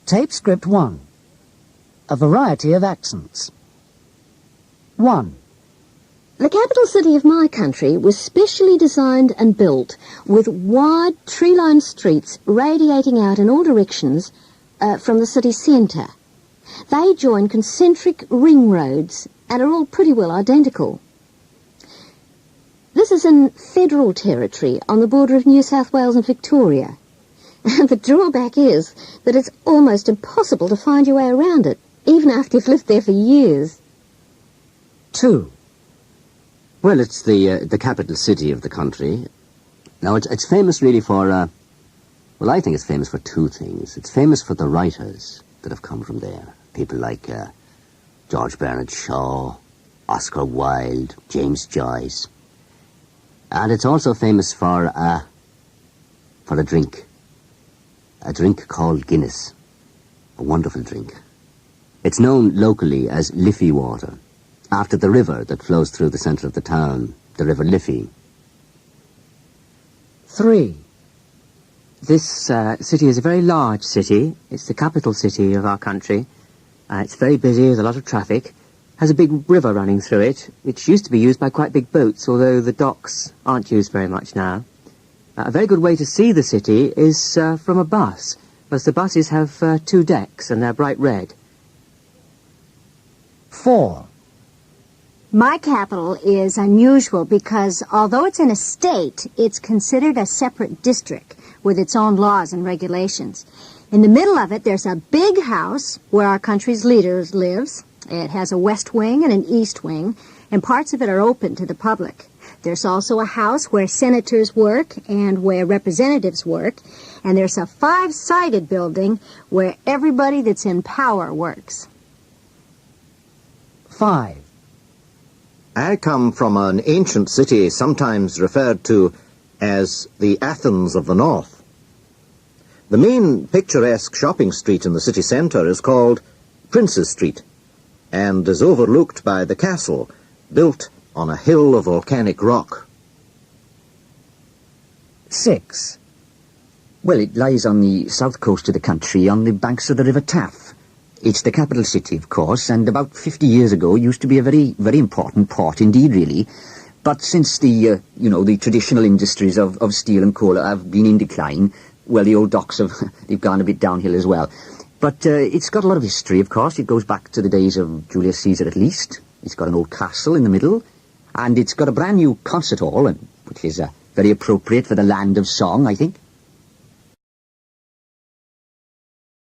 Tape script 1. A variety of accents. 1. The capital city of my country was specially designed and built with wide tree-lined streets radiating out in all directions from the city centre. They join concentric ring roads and are all pretty well identical. This is in federal territory on the border of New South Wales and Victoria. And the drawback is that it's almost impossible to find your way around it, even after you've lived there for years. 2. Well, it's the capital city of the country. Now, it's famous really for, well, I think it's famous for two things. It's famous for the writers that have come from there. People like George Bernard Shaw, Oscar Wilde, James Joyce. And it's also famous for a drink. A drink called Guinness. A wonderful drink. It's known locally as Liffey water, after the river that flows through the centre of the town, the River Liffey. 3. This city is a very large city. It's the capital city of our country. It's very busy with a lot of traffic. Has a big river running through it, which used to be used by quite big boats, although the docks aren't used very much now. A very good way to see the city is from a bus, because the buses have 2 decks and they're bright red. 4. My capital is unusual because, although it's in a state, it's considered a separate district with its own laws and regulations. In the middle of it, there's a big house where our country's leader lives. It has a west wing and an east wing, and parts of it are open to the public. There's also a house where senators work and where representatives work, and there's a 5-sided building where everybody that's in power works. 5. I come from an ancient city sometimes referred to as the Athens of the North. The main picturesque shopping street in the city centre is called Princes Street and is overlooked by the castle, built on a hill of volcanic rock. 6. Well, it lies on the south coast of the country, on the banks of the River Taff. It's the capital city, of course, and about 50 years ago used to be a very, very important port indeed, really. But since the traditional industries of steel and coal have been in decline, well, the old docks they've gone a bit downhill as well. But it's got a lot of history, of course. It goes back to the days of Julius Caesar at least. It's got an old castle in the middle, and it's got a brand new concert hall, which is very appropriate for the land of song, I think.